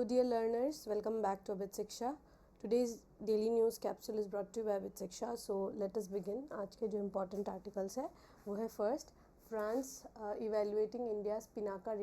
dear learners, welcome back to Abid Shiksha. Today's daily news capsule is brought to you by Abid Shiksha. So let us begin. आज के जो important articles है वो है first, France evaluating India's Pinaka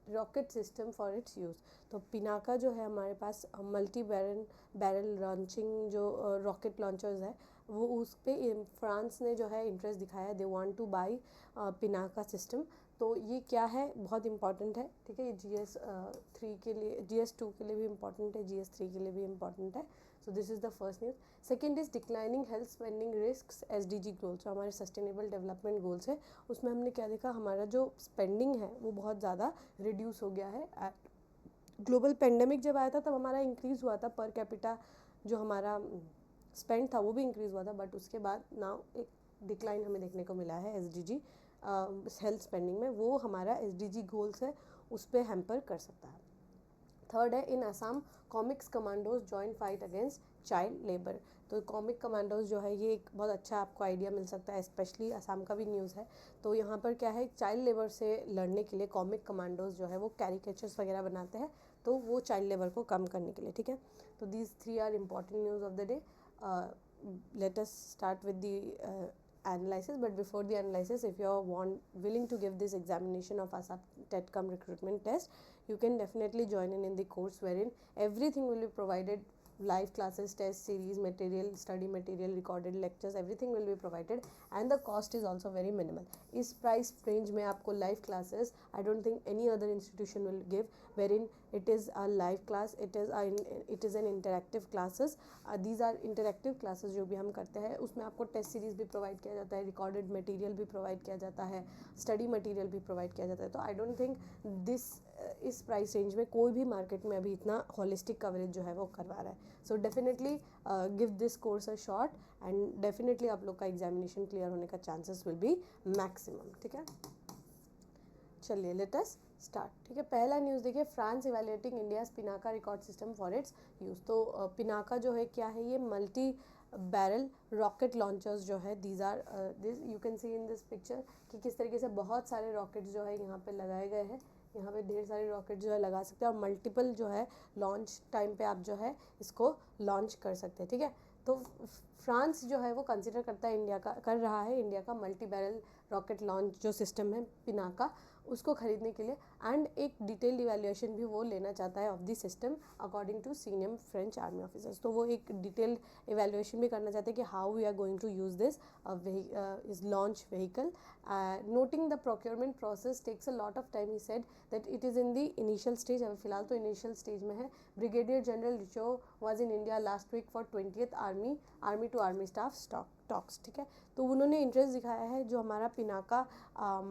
rocket system for its use. तो पिनाका जो है हमारे पास मल्टी बैरल लॉन्चिंग जो रॉकेट लॉन्चर्स है वो उस पर फ्रांस ने जो है इंटरेस्ट दिखाया है. They want two by Pinaka system. तो ये क्या है, बहुत इंपॉर्टेंट है. ठीक है, ये GS3 के लिए, GS2 के लिए भी इम्पॉर्टेंट है, GS3 के लिए भी इम्पॉर्टेंट है. So this is the first news. Second is declining health spending risk SDG goals. जो हमारे सस्टेनेबल डेवलपमेंट गोल्स है उसमें हमने क्या देखा, हमारा जो स्पेंडिंग है वो बहुत ज़्यादा रिड्यूस हो गया है. ग्लोबल पेंडेमिक जब आया था तब हमारा इंक्रीज़ हुआ था, पर कैपिटा जो हमारा स्पेंड था वो भी इंक्रीज़ हुआ था, बट उसके बाद नाउ एक डिक्लाइन हमें देखने को मिला है SDG हेल्थ स्पेंडिंग में. वो हमारा SDG गोल्स है उस पर हैम्पर कर सकता है. थर्ड है, in Assam comics commandos joint fight against child labour. तो कॉमिक कमांडोज जो है ये एक बहुत अच्छा आपको आइडिया मिल सकता है, स्पेशली असम का भी न्यूज़ है. तो यहाँ पर क्या है, चाइल्ड लेबर से लड़ने के लिए कॉमिक कमांडोज जो है वो कैरिकेचर्स वगैरह बनाते हैं, तो वो चाइल्ड लेबर को कम करने के लिए. ठीक है, तो these 3 are important news of the day. Let us start with the analysis. But before the analysis, if you are willing to give this examination of ASAP TETCOM recruitment test, you can definitely join in the course wherein everything will be provided. Live classes, test series material, study material, recorded lectures, everything will be provided and the cost is also very minimal. इस price range में आपको live classes I don't think any other institution will give, wherein it is a live class, it is an interactive classes. These are interactive classes जो भी हम करते हैं उसमें आपको test series भी provide किया जाता है, recorded material भी provide किया जाता है, study material भी provide किया जाता है. तो I don't think this इस प्राइस रेंज में कोई भी मार्केट में अभी इतना होलिस्टिक कवरेज जो है वो करवा रहा है. So definitely give this course a shot and definitely आप लोग का एग्जामिनेशन क्लियर होने का चांसेस विल बी मैक्सिमम. ठीक है, चलिए लेट अस स्टार्ट. ठीक है, पहला न्यूज़ देखिए, France evaluating India's Pinaka record system for its use. तो पिनाका जो है क्या है, ये मल्टी बैरल रॉकेट लॉन्चर्स जो है, these are this you can see in this picture कि किस तरीके से बहुत सारे रॉकेट्स जो है यहाँ पे लगाए गए हैं. यहाँ पे ढेर सारे रॉकेट जो है लगा सकते हैं और मल्टीपल जो है लॉन्च टाइम पे आप जो है इसको लॉन्च कर सकते हैं. ठीक है, तो फ्रांस जो है वो कंसिडर करता है कर रहा है इंडिया का मल्टी बैरल रॉकेट लॉन्च जो सिस्टम है पिनाका, उसको खरीदने के लिए. एंड एक डिटेल्ड इवैल्यूएशन भी वो लेना चाहता है of the system according to senior French army officers. तो वो एक डिटेल्ड इवैल्यूएशन भी करना चाहते हैं कि how we are going to use this is launch vehicle. Noting the procurement process takes a lot of time. He said that it is in the initial stage. अभी फिलहाल तो इनिशियल स्टेज में है. Brigadier general Richo was in India last week for 20th army to army staff talks. ठीक है, तो उन्होंने interest दिखाया है जो हमारा Pinaka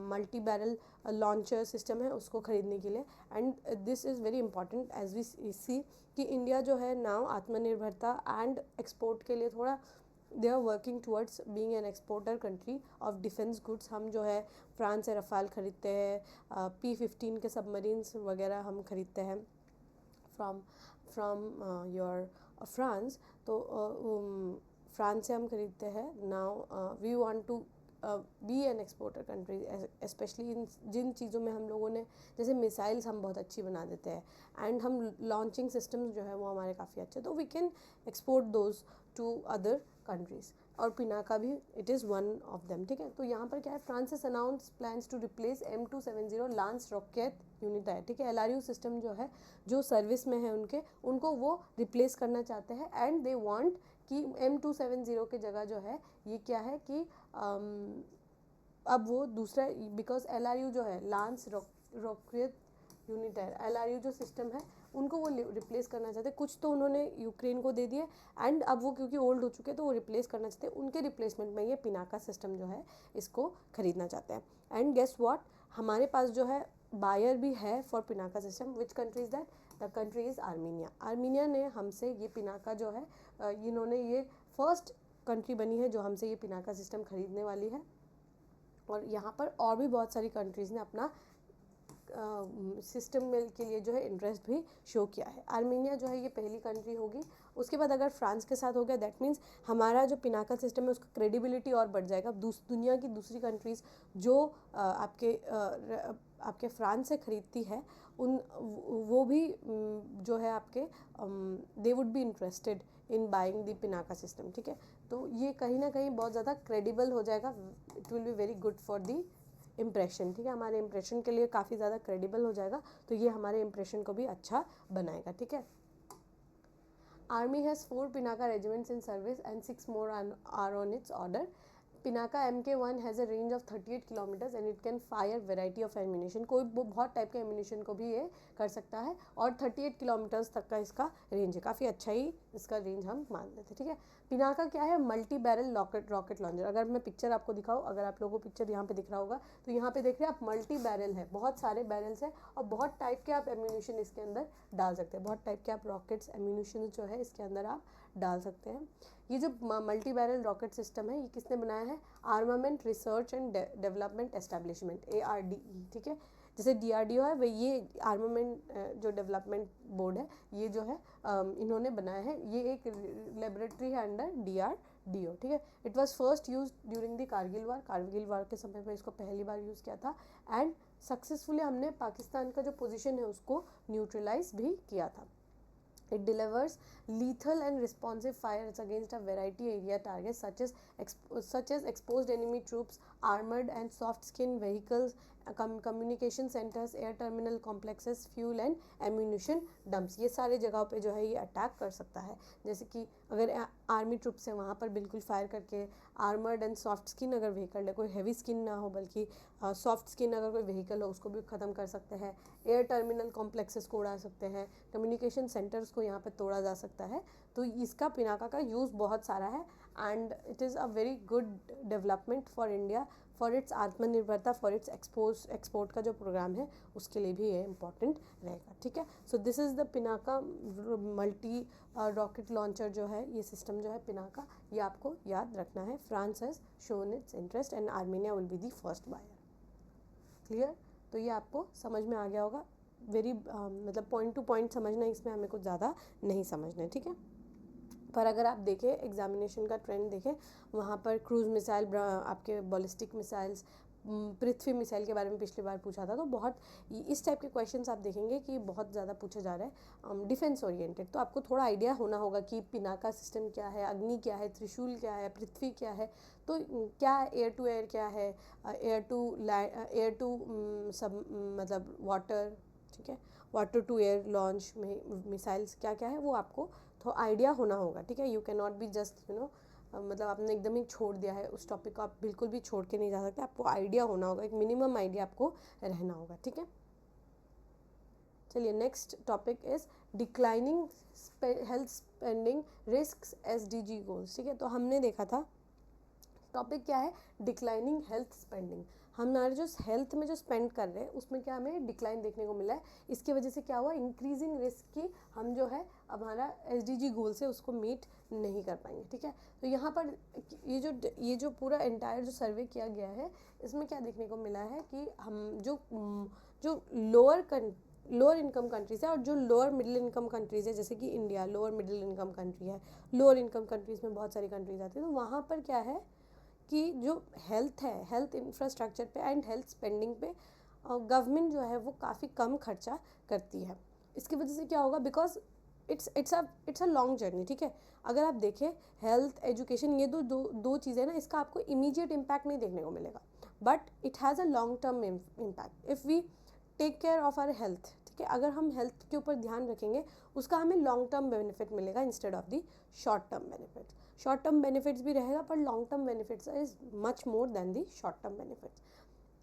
multi barrel launcher system है उसको खरीदने के लिए. And this is very important as we see कि इंडिया जो है नाउ आत्मनिर्भरता एंड एक्सपोर्ट के लिए थोड़ा they are working towards being an exporter country of defence goods. हम जो है फ्रांस से रफ़ाल ख़रीदते हैं, P-15 के सबमरीन्स वगैरह हम खरीदते हैं फ्रॉम योर फ्रांस. तो फ्रांस से हम खरीदते हैं. Now we want to be an exporter country, specially in जिन चीज़ों में हम लोगों ने, जैसे मिसाइल्स हम बहुत अच्छी बना देते हैं एंड हम लॉन्चिंग सिस्टम्स जो है वो हमारे काफ़ी अच्छे, तो we can export those to other countries और पिनाका भी it is one of them. ठीक है, तो यहाँ पर क्या है, France announce plans to replace M270 launch rocket unit है. ठीक है, LRU सिस्टम जो है जो सर्विस में है उनको वो रिप्लेस करना चाहते हैं. एंड दे वांट कि M270 के जगह जो है ये क्या है कि अब वो दूसरा, बिकॉज LRU जो है लांस रॉकेट यूनिट है, LRU जो सिस्टम है उनको वो रिप्लेस करना चाहते हैं. कुछ तो उन्होंने यूक्रेन को दे दिए एंड अब वो क्योंकि ओल्ड हो चुके हैं तो वो रिप्लेस करना चाहते हैं. उनके रिप्लेसमेंट में ये पिनाका सिस्टम जो है इसको खरीदना चाहते हैं. एंड गेस व्हाट, हमारे पास जो है बायर भी है for Pinaka system. Which country is that? The country is Armenia. Armenia ने हमसे ये पिनाका जो है इन्होंने ये फर्स्ट कंट्री बनी है जो हमसे ये पिनाका सिस्टम खरीदने वाली है. और यहाँ पर और भी बहुत सारी कंट्रीज़ ने अपना सिस्टम के लिए जो है इंटरेस्ट भी शो किया है. आर्मीनिया जो है ये पहली कंट्री होगी उसके बाद अगर फ्रांस के साथ हो गया, दैट मीन्स हमारा जो पिनाका सिस्टम है उसका क्रेडिबिलिटी और बढ़ जाएगा। दुनिया की दूसरी कंट्रीज़ जो आपके फ्रांस से ख़रीदती है उन वो भी जो है आपके they would be interested in buying the Pinaka system, ठीक है। तो ये कहीं ना कहीं बहुत ज़्यादा क्रेडिबल हो जाएगा, it will be very good for the impression, ठीक है। हमारे इम्प्रेशन के लिए काफ़ी ज़्यादा क्रेडिबल हो जाएगा, तो ये हमारे इम्प्रेशन को भी अच्छा बनाएगा, ठीक है। Army has 4 Pinaka regiments in service and 6 more are on its order. Pinaka MK1 has a range of 38 kilometers and it can fire variety of ammunition. कोई बहुत टाइप के एम्यूनिशन को भी ये कर सकता है और 38 किलोमीटर्स तक का इसका रेंज है, काफ़ी अच्छा ही इसका रेंज हम मान लेते हैं, ठीक है। पिनाका क्या है, मल्टी बैरल रॉकेट लॉन्चर। अगर मैं पिक्चर आपको दिखाऊँ, अगर आप लोगों को पिक्चर यहाँ पे दिख रहा होगा, तो यहाँ पे देख रहे हैं आप मल्टी बैरल है, बहुत सारे बैरल्स हैं और बहुत टाइप के आप एम्यूनिशन इसके अंदर डाल सकते हैं, बहुत टाइप के आप रॉकेट्स एम्यूनिशन जो है इसके अंदर आप डाल सकते हैं। ये जो मल्टी बैरल रॉकेट सिस्टम है ये किसने बनाया है, armament research and development establishment ARDE, ठीक है। जैसे DRDO है वही ये आर्मामेंट जो डेवलपमेंट बोर्ड है ये जो है इन्होंने बनाया है, ये एक लेबोरेटरी है अंडर DRDO, ठीक है। It was first use during the Kargil war के समय पर इसको पहली बार यूज़ किया था एंड सक्सेसफुली हमने पाकिस्तान का जो पोजीशन है उसको न्यूट्रलाइज भी किया था। It delivers lethal and responsive fires against a variety area targets such as exposed enemy troops, armored and soft-skin vehicles, communication centers, air terminal complexes, fuel and ammunition dumps। ये सारे जगहों पे जो है ये अटैक कर सकता है। जैसे कि अगर आर्मी ट्रूप्स है वहाँ पर बिल्कुल फायर करके, आर्मर्ड एंड सॉफ्ट स्किन अगर व्हीकल है, कोई हैवी स्किन ना हो बल्कि सॉफ्ट स्किन अगर कोई व्हीकल हो उसको भी ख़त्म कर सकते हैं, एयर टर्मिनल कॉम्प्लेक्सेस को उड़ा सकते हैं, कम्युनिकेशन सेंटर्स को यहाँ पे तोड़ा जा सकता है। तो इसका पिनाका का यूज़ बहुत सारा है and it is a very good development for India, for its आत्मनिर्भरता, फॉर इट्स एक्सपोर्ट का जो प्रोग्राम है उसके लिए भी ये इम्पॉर्टेंट रहेगा, ठीक है। So this is the Pinaka multi rocket launcher जो है, ये सिस्टम जो है पिनाका, ये आपको याद रखना है। France has shown its interest and Armenia will be the first buyer. Clear? तो ये आपको समझ में आ गया होगा, वेरी मतलब पॉइंट टू पॉइंट समझना, इसमें हमें कुछ ज़्यादा नहीं समझना है, ठीक है। पर अगर आप देखें एग्जामिनेशन का ट्रेंड देखें, वहाँ पर क्रूज़ मिसाइल, आपके बॉलिस्टिक मिसाइल्स, पृथ्वी मिसाइल के बारे में पिछली बार पूछा था, तो बहुत इस टाइप के क्वेश्चंस आप देखेंगे कि बहुत ज़्यादा पूछा जा रहा है डिफेंस ओरिएंटेड। तो आपको थोड़ा आइडिया होना होगा कि पिनाका सिस्टम क्या है, अग्नि क्या है, त्रिशूल क्या है, पृथ्वी क्या है, तो क्या एयर टू एयर क्या है, एयर टू सब मतलब वाटर, ठीक है, water to air launch missiles क्या क्या है वो आपको थोड़ा आइडिया होना होगा, ठीक है। You can not be just मतलब आपने एकदम ही छोड़ दिया है उस टॉपिक को, आप बिल्कुल भी छोड़ के नहीं जा सकते, आपको आइडिया होना होगा, एक मिनिमम आइडिया आपको रहना होगा, ठीक है। चलिए next topic is declining health spending risks SDG goals, ठीक है। तो हमने देखा था टॉपिक क्या है, डिक्लाइनिंग हेल्थ स्पेंडिंग। हमारे जो हेल्थ में जो स्पेंड कर रहे हैं उसमें क्या हमें डिक्लाइन देखने को मिला है, इसकी वजह से क्या हुआ, इंक्रीजिंग रिस्क की हम जो है हमारा SDG गोल से उसको मीट नहीं कर पाएंगे, ठीक है। तो यहाँ पर ये जो पूरा एंटायर जो सर्वे किया गया है इसमें क्या देखने को मिला है कि हम जो लोअर इनकम कंट्रीज़ है और जो लोअर मिडिल इनकम कंट्रीज़ है, जैसे कि India lower middle income country है, लोअर इनकम कंट्रीज़ में बहुत सारी कंट्रीज आती है, तो वहाँ पर क्या है कि जो हेल्थ है, हेल्थ इंफ्रास्ट्रक्चर पे एंड हेल्थ स्पेंडिंग पे गवर्नमेंट जो है वो काफ़ी कम खर्चा करती है। इसकी वजह से क्या होगा, because it's a long journey, ठीक है। अगर आप देखें हेल्थ एजुकेशन ये दो चीज़ें ना, इसका आपको इमीडिएट इम्पैक्ट नहीं देखने को मिलेगा, but it has a long term impact if we take care of our health, ठीक है। अगर हम हेल्थ के ऊपर ध्यान रखेंगे उसका हमें लॉन्ग टर्म बेनिफिट मिलेगा instead of the short term benefits. Short term benefits भी रहेगा पर long term benefits is much more than the short term benefits.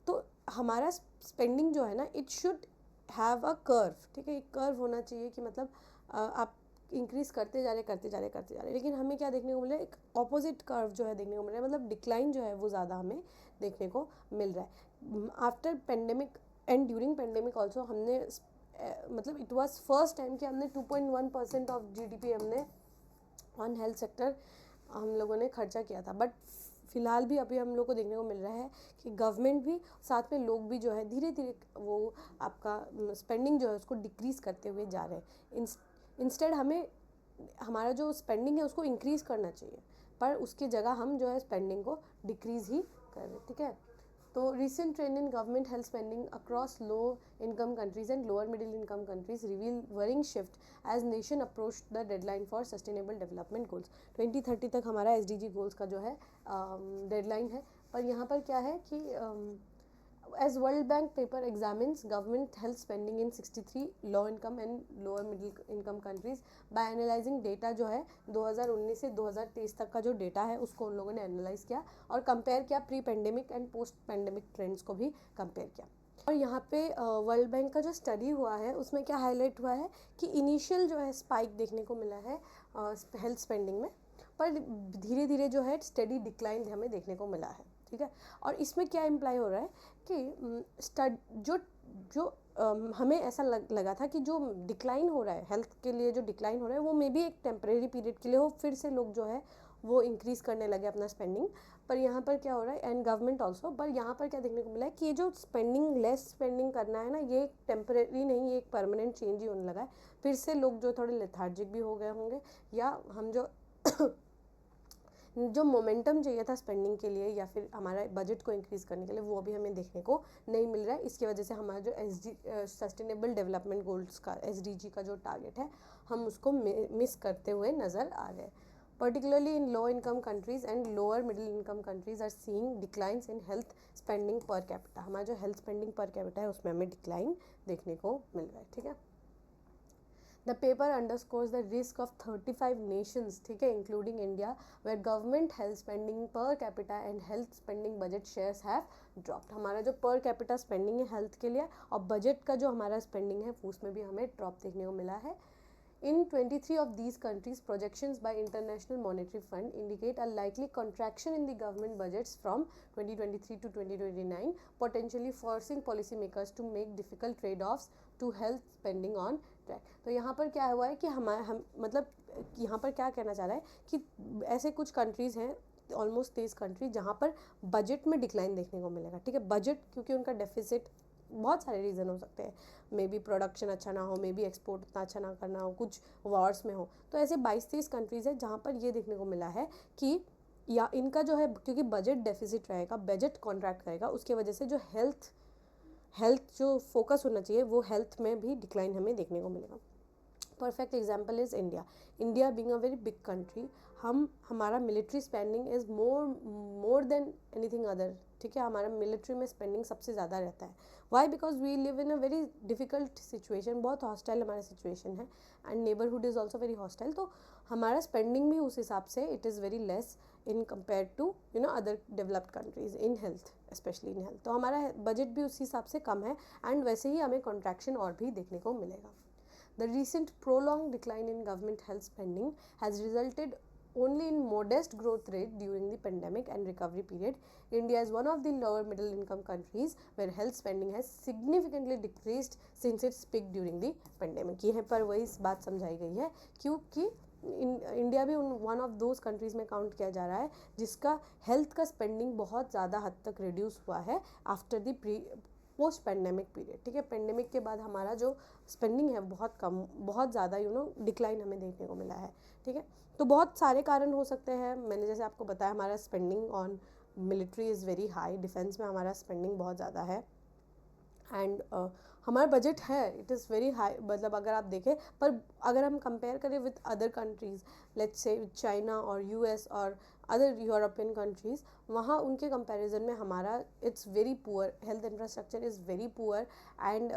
तो हमारा स्पेंडिंग जो है ना, it should have a curve, ठीक है। एक कर्व होना चाहिए कि मतलब आप इंक्रीज करते जा रहे, लेकिन हमें क्या देखने को मिल रहा है, एक ऑपोजिट कर्व जो है देखने को मिल रहा है, मतलब डिक्लाइन जो है वो ज़्यादा हमें देखने को मिल रहा है। After pandemic and during pandemic also हमने मतलब इट वॉज फर्स्ट टाइम कि हमने 2.1% ऑफ GDP हमने ऑन हेल्थ सेक्टर हम लोगों ने खर्चा किया था। बट फिलहाल भी अभी हम लोग को देखने को मिल रहा है कि गवर्नमेंट भी साथ में लोग भी जो है धीरे धीरे वो आपका स्पेंडिंग जो है उसको डिक्रीज़ करते हुए जा रहे हैं। इंस्टेड हमें हमारा जो स्पेंडिंग है उसको इंक्रीज़ करना चाहिए, पर उसकी जगह हम जो है स्पेंडिंग को डिक्रीज़ ही कर रहे हैं, ठीक है। तो recent trend in government health spending across low income countries and lower middle income countries reveal worrying shift as nation approached the deadline for sustainable development goals। 2030 तक हमारा SDG goals का जो है डेडलाइन है, पर यहाँ पर क्या है कि as World Bank paper examines government health spending in 63 low income and lower middle income countries by analyzing data जो है 2019 से 2023 तक का जो डेटा है उसको उन लोगों ने एनालाइज किया और कंपेयर किया pre pandemic and post pandemic trends को भी कंपेयर किया। और यहाँ पे वर्ल्ड बैंक का जो स्टडी हुआ है उसमें क्या हाईलाइट हुआ है कि इनिशियल जो है स्पाइक देखने को मिला है हेल्थ स्पेंडिंग में, पर धीरे धीरे जो है स्टडी डिक्लाइन हमें देखने को मिला है, ठीक है। और इसमें क्या इम्प्लाई हो रहा है कि जो हमें ऐसा लगा था कि जो डिक्लाइन हो रहा है हेल्थ के लिए, जो डिक्लाइन हो रहा है वो मे बी एक टेम्परेरी पीरियड के लिए हो, फिर से लोग जो है वो इंक्रीज़ करने लगे अपना स्पेंडिंग। पर यहाँ पर क्या हो रहा है, एंड गवर्नमेंट ऑल्सो, पर यहाँ पर क्या देखने को मिला है कि ये जो स्पेंडिंग लेस स्पेंडिंग करना है ना, ये टेम्परेरी नहीं, ये एक परमानेंट चेंज ही होने लगा है। फिर से लोग जो थोड़े लेथार्जिक भी हो गए होंगे, या हम जो मोमेंटम चाहिए था स्पेंडिंग के लिए या फिर हमारा बजट को इंक्रीज़ करने के लिए, वो अभी हमें देखने को नहीं मिल रहा है। इसकी वजह से हमारा जो सस्टेनेबल डेवलपमेंट गोल्स का SDG का जो टारगेट है हम उसको मिस करते हुए नज़र आ रहे हैं। Particularly in low income countries and lower middle income countries are seeing declines in health spending per capita। हमारा जो health spending per capita है उसमें हमें decline देखने को मिल रहा है, ठीक है। The paper underscores the risk of 35 nations, ठीक है, including India, where government health spending per capita and health spending budget shares have dropped। हमारा जो per capita spending है health के लिए और budget का जो हमारा spending है उसमें भी हमें drop देखने को मिला है। In 23 of these countries, projections by International Monetary Fund indicate a likely contraction in the government budgets from 2023 to 2029, potentially forcing policymakers to make difficult trade-offs to health spending on track। तो यहाँ पर क्या हुआ है कि हम मतलब यहाँ पर क्या कहना चाह रहा है कि ऐसे कुछ कंट्रीज़ हैं, ऑलमोस्ट 23 कंट्री, जहाँ पर बजट में डिक्लाइन देखने को मिलेगा, ठीक है। बजट क्योंकि उनका डेफिसिट, बहुत सारे रीज़न हो सकते हैं, मे बी प्रोडक्शन अच्छा ना हो, मे बी एक्सपोर्ट उतना अच्छा ना करना हो, कुछ वॉर्स में हो, तो ऐसे 22-23 कंट्रीज़ है जहाँ पर ये देखने को मिला है कि या इनका जो है क्योंकि बजट डेफिसिट रहेगा, बजट कॉन्ट्रैक्ट करेगा, उसकी वजह से जो हेल्थ जो फोकस होना चाहिए वो हेल्थ में भी डिक्लाइन हमें देखने को मिलेगा। Perfect example is India being a very big country, हमारा military spending is more than anything other, ठीक है। हमारा मिलिट्री में स्पेंडिंग सबसे ज़्यादा रहता है। Why? Because we live in a very difficult situation, बहुत हॉस्टाइल हमारा सिचुएशन है, and neighbourhood is also very hostile. तो हमारा स्पेंडिंग भी उस हिसाब से it is very less in compare to other developed countries in health, specially in health. तो हमारा बजट भी उस हिसाब से कम है, एंड वैसे ही हमें कॉन्ट्रैक्शन और भी देखने को मिलेगा। The recent prolonged decline in government health spending has resulted only in modest growth rate during the pandemic and recovery period. India is one of the lower middle income countries where health spending has significantly decreased since its peak during the pandemic। यहाँ पर वही बात समझाई गई है क्योंकि India भी one of those countries में काउंट किया जा रहा है जिसका हेल्थ का स्पेंडिंग बहुत ज़्यादा हद तक रिड्यूस हुआ है after the post pandemic period, ठीक है। पेंडेमिक के बाद हमारा जो स्पेंडिंग है बहुत कम, बहुत ज़्यादा डिक्लाइन हमें देखने को मिला है, ठीक है। तो बहुत सारे कारण हो सकते हैं, मैंने जैसे आपको बताया हमारा spending on military is very high, defence में हमारा स्पेंडिंग बहुत ज़्यादा है, एंड हमारा बजट है इट इज़ वेरी हाई, मतलब अगर आप देखें, पर अगर हम कंपेयर करें with other countries, let's say China और US और अदर यूरोपियन कंट्रीज़, वहाँ उनके कंपैरिजन में हमारा it's very poor, health infrastructure is very poor, and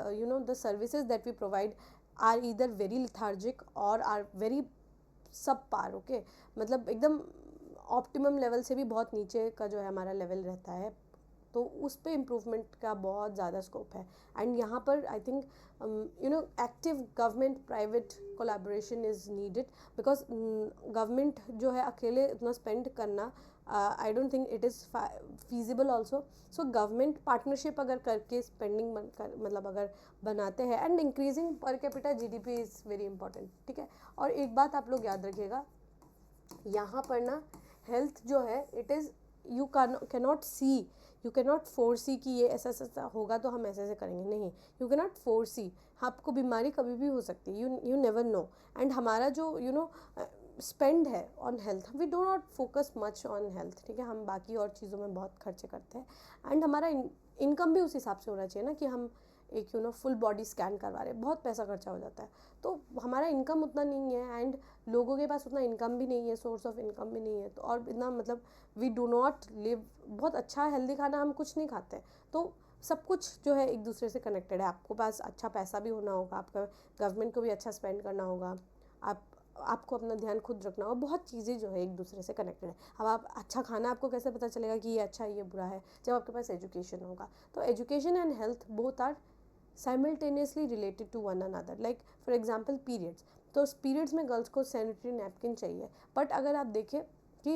the services that we provide are either very lethargic or are very sub par, okay, मतलब एकदम optimum level से भी बहुत नीचे का जो है हमारा लेवल रहता है, तो उस पे इम्प्रूवमेंट का बहुत ज़्यादा स्कोप है। एंड यहाँ पर I think active government private collaboration is needed, because government जो है अकेले इतना स्पेंड करना I don't think it is feasible also. So government partnership अगर करके स्पेंडिंग मतलब अगर बनाते हैं, and increasing per capita GDP is very important, ठीक है। और एक बात आप लोग याद रखिएगा, यहाँ पर ना हेल्थ जो है it is you cannot see, you can not फोर्सी कि ये ऐसा ऐसा होगा तो हम ऐसे ऐसे करेंगे, नहीं, यू कैन नॉट फोर्सी, आपको बीमारी कभी भी हो सकती है, यू नेवर नो। एंड हमारा जो स्पेंड है on health, we do not focus much on health, ठीक है, हम बाकी और चीज़ों में बहुत खर्चे करते हैं। एंड हमारा इनकम भी उस हिसाब से होना चाहिए ना कि हम एक फुल बॉडी स्कैन करवा रहे हैं, बहुत पैसा खर्चा हो जाता है, तो हमारा इनकम उतना नहीं है एंड लोगों के पास उतना इनकम भी नहीं है, सोर्स ऑफ इनकम भी नहीं है, तो और इतना मतलब वी डू नॉट लिव बहुत अच्छा हेल्दी खाना हम कुछ नहीं खाते, तो सब कुछ जो है एक दूसरे से कनेक्टेड है। आपको पास अच्छा पैसा भी होना होगा, आपका गवर्नमेंट को भी अच्छा स्पेंड करना होगा, आपको अपना ध्यान खुद रखना होगा, बहुत चीज़ें जो है एक दूसरे से कनेक्टेड है। अब आप अच्छा खाना आपको कैसे पता चलेगा कि ये अच्छा है ये बुरा है, जब आपके पास एजुकेशन होगा। तो education and health both are simultaneously related to one another. Like for example periods, तो पीरियड्स में गर्ल्स को सैनिटरी नैपकिन चाहिए, बट अगर आप देखें कि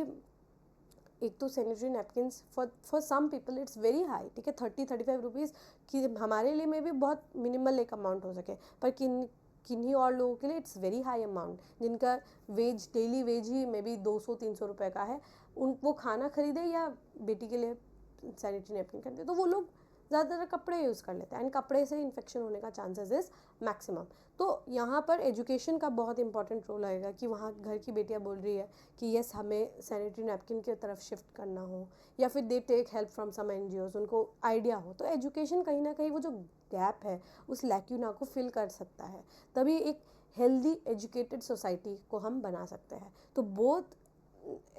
एक तो sanitary napkins for some people it's very high, ठीक है, 30-35 रुपीज़ की हमारे लिए में भी बहुत मिनिमल एक अमाउंट हो सके, पर किन्हीं और लोगों के लिए इट्स वेरी हाई अमाउंट, जिनका वेज डेली वेज ही मे बी 200-300 रुपये का है, वो खाना खरीदे या बेटी के लिए सैनिटरी नैपकिन खरीदे, तो वो लोग ज़्यादातर कपड़े यूज़ कर लेते हैं एंड कपड़े से इन्फेक्शन होने का चांसेस इज़ मैक्सिमम। तो यहाँ पर एजुकेशन का बहुत इंपॉर्टेंट रोल आएगा कि वहाँ घर की बेटियाँ बोल रही है कि यस हमें सैनिटरी नैपकिन की तरफ शिफ्ट करना हो, या फिर they take help from some NGOs, उनको आइडिया हो, तो एजुकेशन कहीं ना कहीं वो जो गैप है उस लैक्यूना को फिल कर सकता है, तभी एक हेल्दी एजुकेटेड सोसाइटी को हम बना सकते हैं। तो both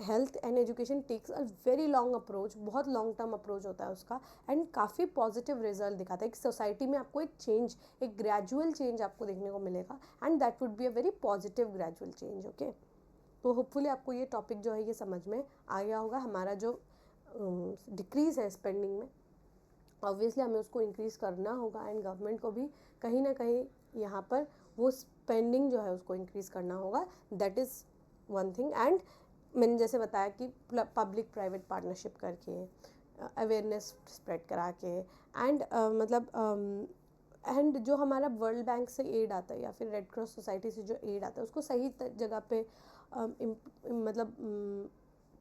health and education takes a very long approach, बहुत लॉन्ग टर्म अप्रोच होता है उसका, एंड काफ़ी पॉजिटिव रिजल्ट दिखाता है। एक सोसाइटी में आपको एक चेंज, एक ग्रेजुअल चेंज आपको देखने को मिलेगा, and that would be a very positive gradual change. Okay, तो होपफुली आपको ये टॉपिक जो है ये समझ में आ गया होगा। हमारा जो डिक्रीज़ है स्पेंडिंग में, ऑब्वियसली हमें उसको इंक्रीज़ करना होगा, एंड गवर्नमेंट को भी कहीं ना कहीं यहाँ पर वो स्पेंडिंग जो है उसको इंक्रीज़ करना होगा, that is one thing. And मैंने जैसे बताया कि पब्लिक प्राइवेट पार्टनरशिप करके, अवेयरनेस स्प्रेड करा के, एंड एंड जो हमारा वर्ल्ड बैंक से एड आता है या फिर रेड क्रॉस सोसाइटी से जो एड आता है उसको सही जगह पे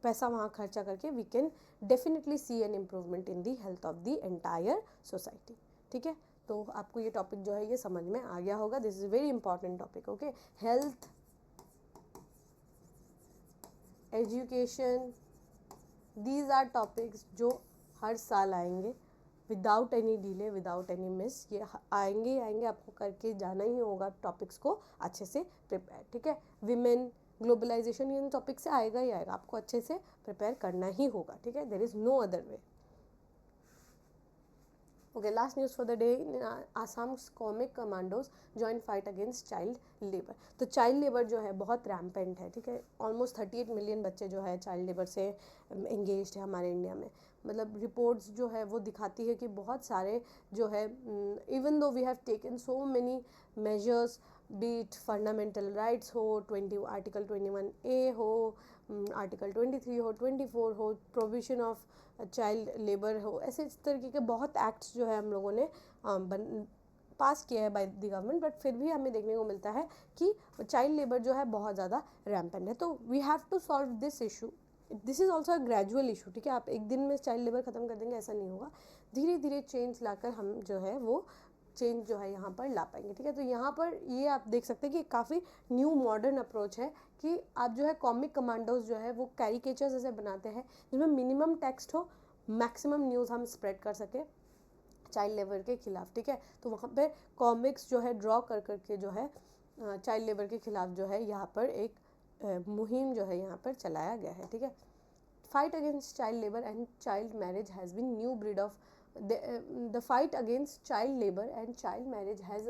पैसा वहाँ खर्चा करके we can definitely see an improvement in the health of the entire society. ठीक है, तो आपको ये टॉपिक जो है ये समझ में आ गया होगा। This is very important topic. Okay, health, education, these are topics जो हर साल आएंगे without any delay, without any miss, ये आएंगे ही आएंगे, आपको करके जाना ही होगा टॉपिक्स को अच्छे से प्रिपेयर। ठीक है, विमेन, ग्लोबलाइजेशन, इन टॉपिक से आएगा ही आएगा, आपको अच्छे से प्रिपेयर करना ही होगा। ठीक है, there is no other way. Okay, last news for the day, Assam's comic commandos join fight against child labor। तो चाइल्ड लेबर जो है बहुत रैम्पेंट है। ठीक है, ऑलमोस्ट 38 मिलियन बच्चे जो है चाइल्ड लेबर से एंगेज्ड है हमारे इंडिया में। मतलब रिपोर्ट्स जो है वो दिखाती है कि बहुत सारे जो है, even though we have taken so many measures, be it fundamental rights हो, आर्टिकल 21A हो, आर्टिकल 23 हो, 24 हो, प्रोविजन ऑफ चाइल्ड लेबर हो, ऐसे इस तरीके के बहुत एक्ट्स जो है हम लोगों ने पास किया है बाय द गवर्नमेंट, बट फिर भी हमें देखने को मिलता है कि चाइल्ड लेबर जो है बहुत ज़्यादा रैम्पेंट है। तो we have to solve this issue. This is also a gradual issue. ठीक है, आप एक दिन में चाइल्ड लेबर ख़त्म कर देंगे ऐसा नहीं होगा, धीरे धीरे चेंज लाकर हम जो है वो चेंज जो है यहाँ पर ला पाएंगे। ठीक है, तो यहाँ पर ये आप देख सकते हैं कि काफ़ी न्यू मॉडर्न अप्रोच है कि आप जो है कॉमिक कमांडोज जो है वो कैरिकेचर्स ऐसे बनाते हैं जिसमें मिनिमम टेक्स्ट हो, मैक्सिमम न्यूज़ हम स्प्रेड कर सके चाइल्ड लेबर के खिलाफ। ठीक है, तो वहाँ पे कॉमिक्स जो है ड्रॉ कर करके जो है चाइल्ड लेबर के खिलाफ जो है यहाँ पर एक मुहिम जो है यहाँ पर चलाया गया है। ठीक है, fight against child labour and child marriage has been new breed of the fight against child labor and child marriage has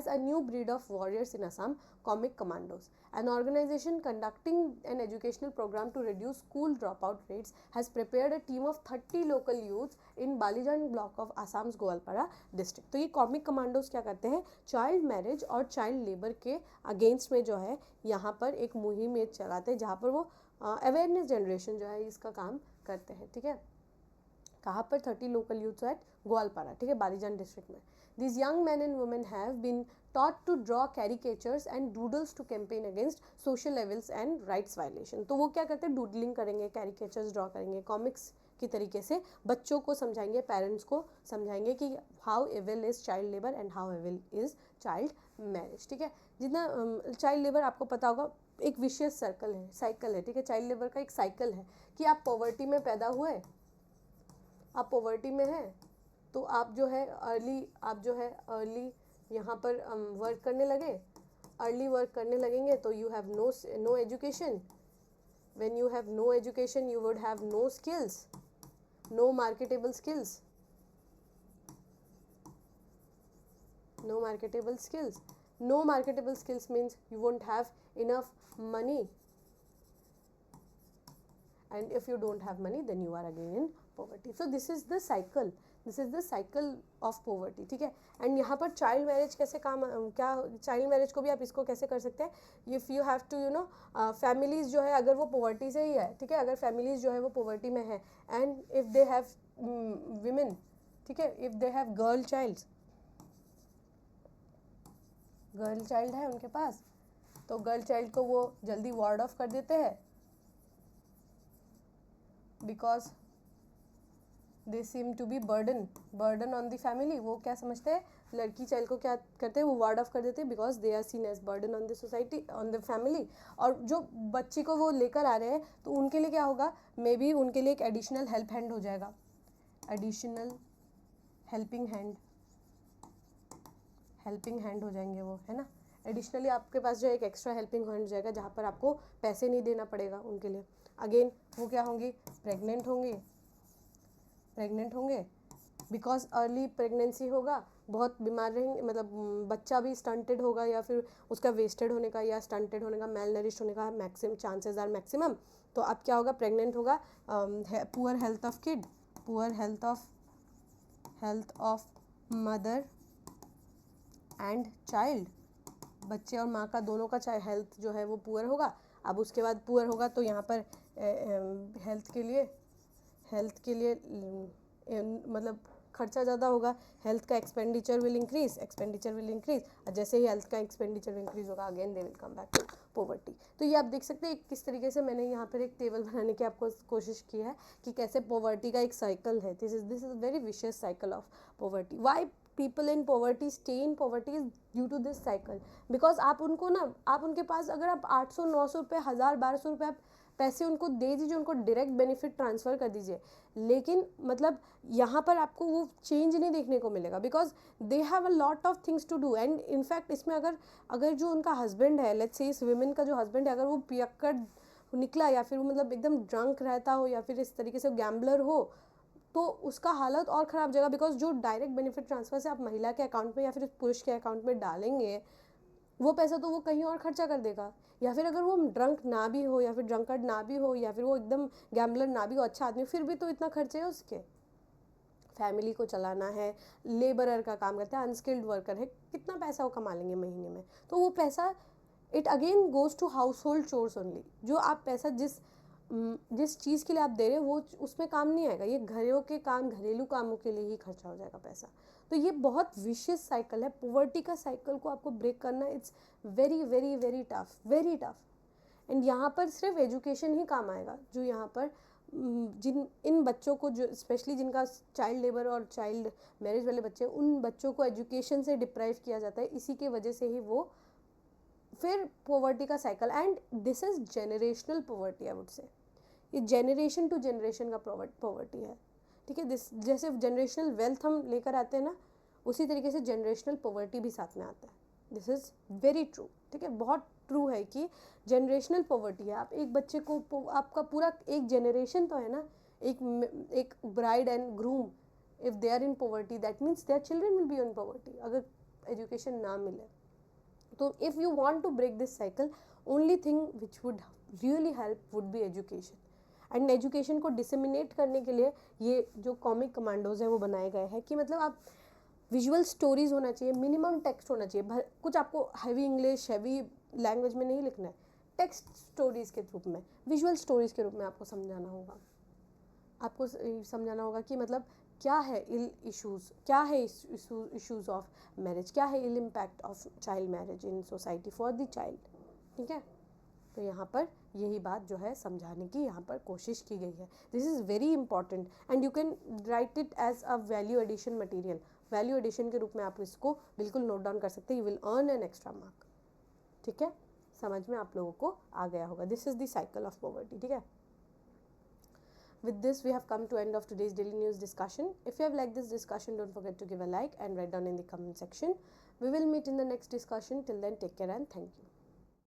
a new breed of warriors in Assam, comic commandos. An organization conducting an educational program to reduce school dropout rates has prepared a team of 30 local youths in Balijan block of Assam's Goalpara district। तो ये comic commandos क्या करते हैं, child marriage और child labour के against में जो है यहाँ पर एक मुहिम ये चलाते हैं जहाँ पर वो अवेयरनेस जनरेशन जो है इसका काम करते हैं। ठीक है, कहाँ पर 30 लोकल यूथ्स एट ग्वालपारा, ठीक है, बालीजान डिस्ट्रिक्ट में। These young men and women have been taught to draw caricatures and doodles to campaign against social levels and rights violation। तो वो क्या करते हैं, डूडलिंग करेंगे, कैरिकेचर्स ड्रॉ करेंगे, कॉमिक्स की तरीके से बच्चों को समझाएंगे, पेरेंट्स को समझाएंगे कि how evil is child labour and how evil is child marriage. ठीक है, जितना चाइल्ड लेबर आपको पता होगा एक विशियस सर्कल है, साइकिल है। ठीक है, चाइल्ड लेबर का एक साइकिल है कि आप पॉवर्टी में पैदा हुए, आप पॉवर्टी में हैं तो आप जो है अर्ली यहाँ पर वर्क करने लगे, अर्ली वर्क करने लगेंगे तो you have no education. When you have no education you would have no skills, no marketable skills, no marketable skills. No marketable skills means you won't have enough money, and if you don't have money then you are again in poverty. So this is the cycle, this is the cycle of poverty. ठीक है, and यहाँ पर child marriage कैसे काम, क्या child marriage को भी आप इसको कैसे कर सकते हैं, if you have two families जो है अगर वो पॉवर्टी से ही है, ठीक है, अगर फैमिलीज जो है वो पॉवर्टी में है and if they have women, ठीक है, if they have girl child है उनके पास, तो गर्ल चाइल्ड को वो जल्दी वार्ड ऑफ कर देते हैं because they seem to be burden on the family. वो क्या समझते हैं, लड़की चाइल्ड को क्या करते हैं, वो वार्ड ऑफ कर देते हैं because they are seen as burden on the society, on the family. और जो बच्ची को वो लेकर आ रहे हैं तो उनके लिए क्या होगा, मे बी उनके लिए एक एडिशनल हेल्प हैंड हो जाएगा, एडिशनल हेल्पिंग हैंड हो जाएंगे वो, है ना। एडिशनली आपके पास जो एक एक्स्ट्रा हेल्पिंग हैंड हो जाएगा जहाँ पर आपको पैसे नहीं देना पड़ेगा उनके लिए। अगेन वो क्या होंगी, प्रेग्नेंट होंगे बिकॉज अर्ली प्रेगनेंसी होगा, बहुत बीमार रहेंगे, मतलब बच्चा भी स्टंटेड होगा या फिर उसका वेस्टेड होने का या स्टंटेड होने का, मेल नरिश्ड होने का मैक्सिमम चांसेस आर मैक्सिमम। तो अब क्या होगा, प्रेग्नेंट होगा, poor health of kid, poor health of mother and child, बच्चे और माँ का दोनों का चाहे हेल्थ जो है वो पुअर होगा। अब उसके बाद पुअर होगा तो यहाँ पर हेल्थ के लिए मतलब खर्चा ज़्यादा होगा, हेल्थ का एक्सपेंडिचर विल इंक्रीज, और जैसे ही हेल्थ का एक्सपेंडिचर इंक्रीज होगा again they will come back to poverty. तो ये आप देख सकते हैं किस तरीके से मैंने यहाँ पर एक टेबल बनाने की आपको कोशिश की है कि कैसे पॉवर्टी का एक साइकिल है, this is very vicious cycle of poverty. Why people in poverty stay in poverty is due to this cycle, because आप उनके पास अगर आप 800-900 रुपये, 1000-1200 रुपये आप पैसे उनको दे दीजिए, उनको डायरेक्ट बेनिफिट ट्रांसफ़र कर दीजिए, लेकिन मतलब यहाँ पर आपको वो चेंज नहीं देखने को मिलेगा because they have a lot of things to do. And in fact इसमें अगर जो उनका हस्बैंड है, लेट्स से इस विमेन का जो हस्बैंड है, अगर वो पियक्कड़ निकला या फिर वो मतलब एकदम ड्रंक रहता हो या फिर इस तरीके से गैम्बलर हो तो उसका हालत और ख़राब जाएगा, बिकॉज जो डायरेक्ट बेनिफिट ट्रांसफ़र से आप महिला के अकाउंट में या फिर पुरुष के अकाउंट में डालेंगे वो पैसा तो वो कहीं और खर्चा कर देगा। या फिर अगर वो ड्रंक ना भी हो या फिर ड्रंकर्ड ना भी हो या फिर वो एकदम गैम्बलर ना भी हो, अच्छा आदमी, फिर भी तो इतना खर्चे है उसके, फैमिली को चलाना है, लेबरर का काम करता है, अनस्किल्ड वर्कर है, कितना पैसा वो कमा लेंगे महीने में। तो वो पैसा it again goes to household chores only. जो आप पैसा जिस चीज़ के लिए आप दे रहे हो वो उसमें काम नहीं आएगा, ये घरेलू कामों के लिए ही खर्चा हो जाएगा पैसा। तो ये बहुत विशियस साइकिल है, पॉवर्टी का साइकिल को आपको ब्रेक करना it's very very very tough. And यहाँ पर सिर्फ एजुकेशन ही काम आएगा, जो यहाँ पर इन बच्चों को, जो स्पेशली जिनका चाइल्ड लेबर और चाइल्ड मैरिज वाले बच्चे, उन बच्चों को एजुकेशन से डिप्राइव किया जाता है, इसी के वजह से ही वो फिर पॉवर्टी का cycle. And this is generational poverty, I would say ये जेनरेशन टू जेनरेशन का पॉवर्टी है, ठीक है। जैसे जनरेशनल वेल्थ हम लेकर आते हैं ना, उसी तरीके से जनरेशनल पॉवर्टी भी साथ में आता है। दिस इज़ वेरी ट्रू, ठीक है, बहुत ट्रू है कि जनरेशनल पॉवर्टी है। आप एक बच्चे को, आपका पूरा एक जनरेशन तो है ना, एक bride and groom, if they are in poverty that means their children will be in poverty, अगर एजुकेशन ना मिले तो। If you want to break this cycle, only thing which would really help would be education. And education को disseminate करने के लिए ये जो कॉमिक कमांडोज हैं वो बनाए गए हैं कि मतलब आप विजुअल स्टोरीज होना चाहिए, मिनिमम टेक्स्ट होना चाहिए, कुछ आपको हैवी इंग्लिश, हैवी लैंग्वेज में नहीं लिखना है, टेक्स्ट स्टोरीज़ के रूप में, विजुअल स्टोरीज़ के रूप में आपको समझाना होगा कि मतलब क्या है इल इश्यूज़, क्या है इश्यूज़ ऑफ मैरिज, क्या है ill impact of child marriage in society for the child, ठीक है। तो यहाँ पर यही बात जो है समझाने की यहाँ पर कोशिश की गई है. This is very important and you can write it as a value addition material. Value addition के रूप में आप इसको बिल्कुल नोट डाउन कर सकते हैं. You will earn an extra mark. ठीक है, समझ में आप लोगों को आ गया होगा. This is the cycle of poverty. ठीक है, with this we have come to end of today's daily news discussion. If you have liked this discussion, don't forget to give a like and write down in the comment section. We will meet in the next discussion. Till then, take care and thank you.